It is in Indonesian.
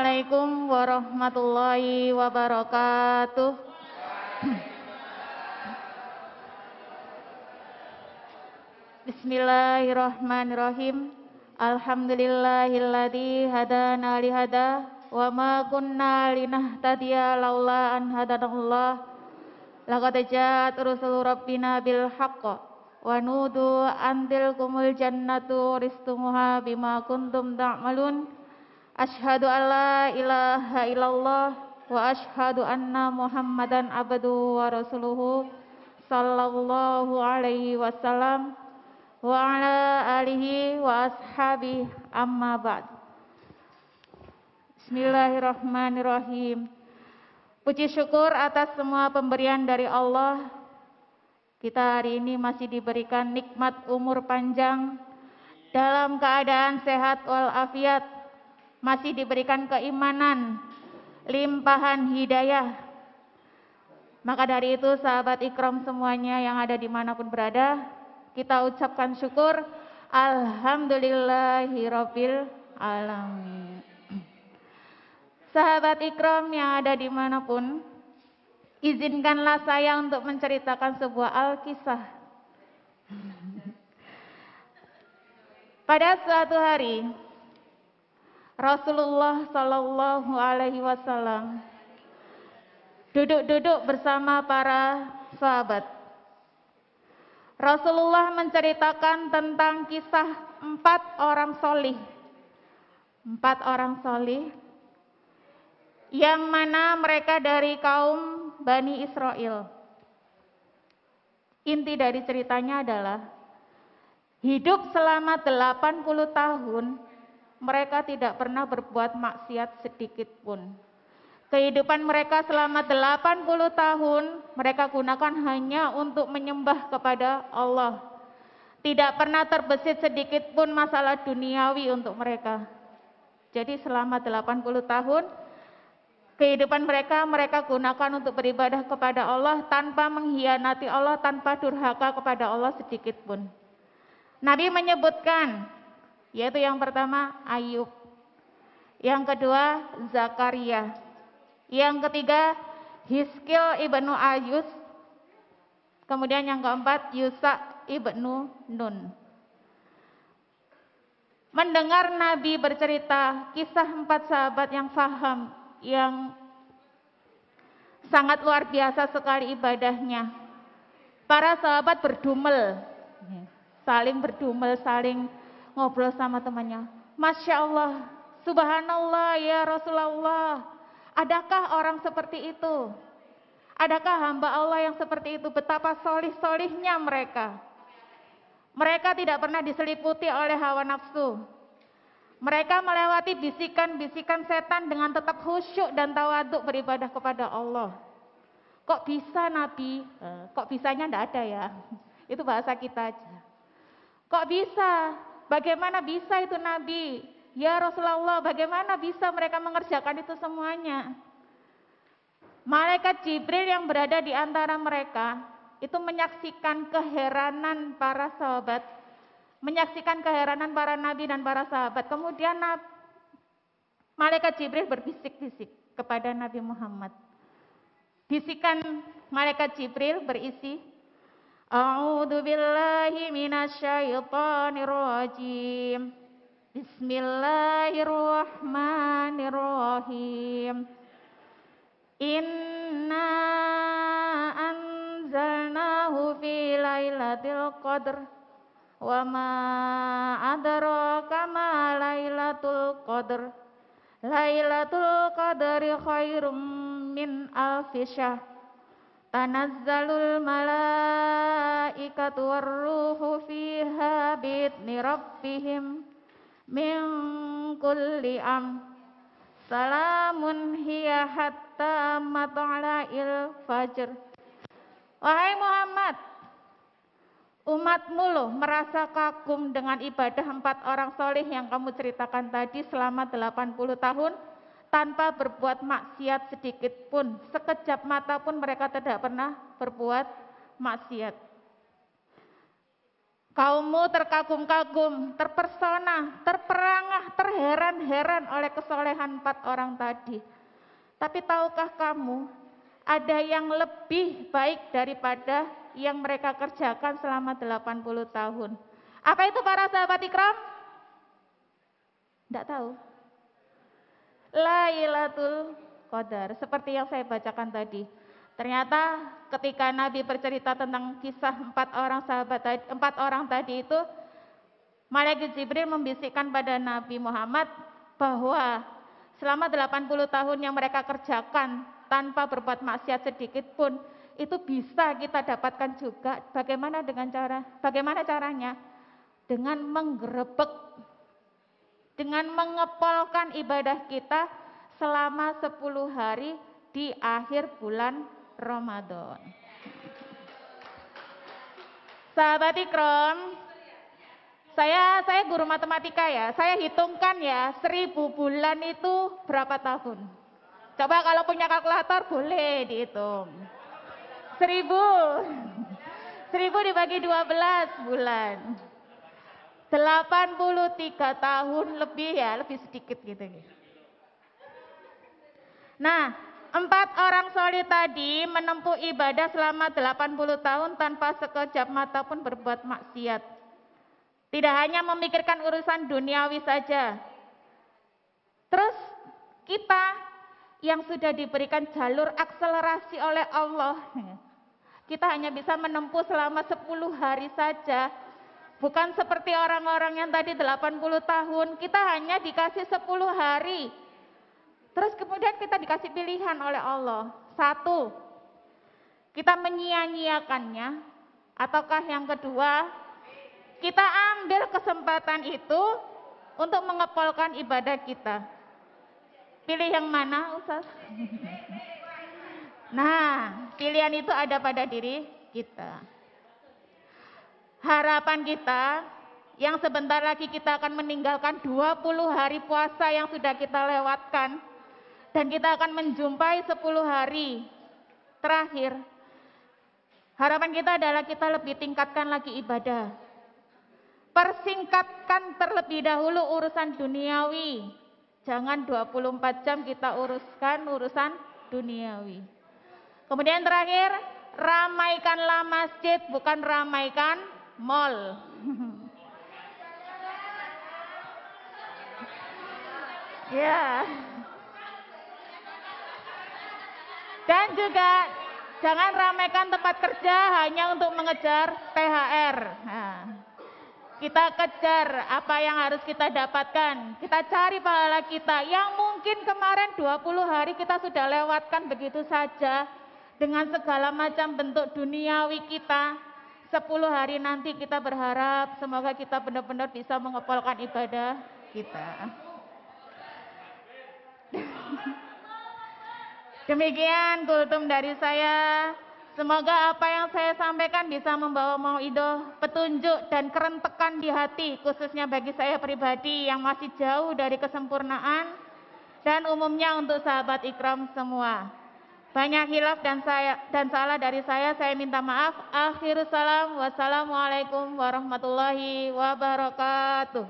Assalamualaikum warahmatullahi wabarakatuh. Bismillahirrahmanirrahim. Alhamdulillahilladzi hadana lihada wa ma kunna linahtadiya laula an hadanallah. Laqad ja'at rusulu rabbina bil haqq wa nudu antil kumul jannatu ristumuha bima kuntum ta'malun. Asyhadu an la ilaha illallah wa asyhadu anna Muhammadan abduhu wa rasuluhu sallallahu alaihi wasallam wa ala alihi wa ashabihi amma ba'd. Bismillahirrahmanirrahim. Puji syukur atas semua pemberian dari Allah. Kita hari ini masih diberikan nikmat umur panjang, dalam keadaan sehat walafiat, masih diberikan keimanan, limpahan hidayah. Maka dari itu sahabat ikram semuanya yang ada dimanapun berada, kita ucapkan syukur alhamdulillahirabbil alamin. Sahabat ikram yang ada dimanapun, izinkanlah saya untuk menceritakan sebuah alkisah. Pada suatu hari, Rasulullah Shallallahu Alaihi Wasallam duduk-duduk bersama para sahabat. Rasulullah menceritakan tentang kisah 4 orang solih. 4 orang solih yang mana mereka dari kaum Bani Israel. Inti dari ceritanya adalah hidup selama 80 tahun mereka tidak pernah berbuat maksiat sedikit pun. Kehidupan mereka selama 80 tahun mereka gunakan hanya untuk menyembah kepada Allah. Tidak pernah terbesit sedikit pun masalah duniawi untuk mereka. Jadi selama 80 tahun kehidupan mereka gunakan untuk beribadah kepada Allah tanpa mengkhianati Allah, tanpa durhaka kepada Allah sedikit pun. Nabi menyebutkan, yaitu yang pertama Ayub, yang kedua Zakaria, yang ketiga Hizkil ibnu Ayus, kemudian yang keempat Yusa ibnu Nun. Mendengar Nabi bercerita kisah 4 sahabat yang faham, yang sangat luar biasa sekali ibadahnya. Para sahabat berdumel, saling berdumel, saling ngobrol sama temannya. Masya Allah, subhanallah ya Rasulullah. Adakah orang seperti itu? Adakah hamba Allah yang seperti itu? Betapa solih-solihnya mereka. Mereka tidak pernah diseliputi oleh hawa nafsu. Mereka melewati bisikan-bisikan setan dengan tetap khusyuk dan tawaduk beribadah kepada Allah. Kok bisa Nabi? Kok bisanya enggak ada ya? Itu bahasa kita aja. Kok bisa? Bagaimana bisa itu Nabi? Ya Rasulullah, bagaimana bisa mereka mengerjakan itu semuanya? Malaikat Jibril yang berada di antara mereka itu menyaksikan keheranan para sahabat, menyaksikan keheranan para nabi dan para sahabat. Kemudian Malaikat Jibril berbisik-bisik kepada Nabi Muhammad. Bisikan Malaikat Jibril berisi, A'udzu billahi minasyaitonir rajim. Bismillahirrahmanirrahim. Inna anzalnahu fi lailatul qadr wa ma adraka ma lailatul qadr. Lailatul qadri khairum min alfi syahr. Tanazzalul malaikatu warruhu fiha bi'idzni rabbihim min kulli salamun hiya hatta matla'il fajr. Wahai Muhammad, umatmu loh merasa kagum dengan ibadah 4 orang soleh yang kamu ceritakan tadi selama 80 tahun tanpa berbuat maksiat sedikit pun. Sekejap mata pun mereka tidak pernah berbuat maksiat. Kaummu terkagum-kagum, terpersona, terperangah, terheran-heran oleh kesolehan 4 orang tadi. Tapi tahukah kamu, ada yang lebih baik daripada yang mereka kerjakan selama 80 tahun. Apa itu para sahabat ikram? Tidak tahu. Lailatul Qadar, seperti yang saya bacakan tadi. Ternyata ketika Nabi bercerita tentang kisah 4 orang tadi itu, Malaikat Jibril membisikkan pada Nabi Muhammad bahwa selama 80 tahun yang mereka kerjakan tanpa berbuat maksiat sedikit pun, itu bisa kita dapatkan juga. Bagaimana caranya? Dengan menggerebek, dengan mengepolkan ibadah kita selama 10 hari di akhir bulan Ramadan. Sahabat ikram, saya guru matematika ya, saya hitungkan ya, 1000 bulan itu berapa tahun? Coba kalau punya kalkulator boleh dihitung. 1000 dibagi 12 bulan. 83 tahun lebih ya, lebih sedikit gitu. Nah, 4 orang soleh tadi menempuh ibadah selama 80 tahun tanpa sekejap mata pun berbuat maksiat. Tidak hanya memikirkan urusan duniawi saja. Terus kita yang sudah diberikan jalur akselerasi oleh Allah, kita hanya bisa menempuh selama 10 hari saja. Bukan seperti orang-orang yang tadi 80 tahun, kita hanya dikasih 10 hari. Terus kemudian kita dikasih pilihan oleh Allah. 1, kita menyia-nyiakannya. Ataukah yang kedua, kita ambil kesempatan itu untuk mengepolkan ibadah kita. Pilih yang mana, Ustaz? Nah, pilihan itu ada pada diri kita. Harapan kita, yang sebentar lagi kita akan meninggalkan 20 hari puasa yang sudah kita lewatkan. Dan kita akan menjumpai 10 hari terakhir. Harapan kita adalah kita lebih tingkatkan lagi ibadah. Persingkatkan terlebih dahulu urusan duniawi. Jangan 24 jam kita uruskan urusan duniawi. Kemudian terakhir, ramaikanlah masjid, bukan ramaikan mall. Ya. Dan juga jangan ramaikan tempat kerja hanya untuk mengejar THR. Nah, kita kejar apa yang harus kita dapatkan. Kita cari pahala kita yang mungkin kemarin 20 hari kita sudah lewatkan begitu saja dengan segala macam bentuk duniawi kita. 10 hari nanti kita berharap semoga kita benar-benar bisa mengepolkan ibadah kita. Demikian kultum dari saya. Semoga apa yang saya sampaikan bisa membawa mauidhah, petunjuk dan kerentekan di hati, khususnya bagi saya pribadi yang masih jauh dari kesempurnaan, dan umumnya untuk sahabat ikram semua. Banyak hilaf dan salah dari saya minta maaf. Akhirus salam, wassalamualaikum warahmatullahi wabarakatuh.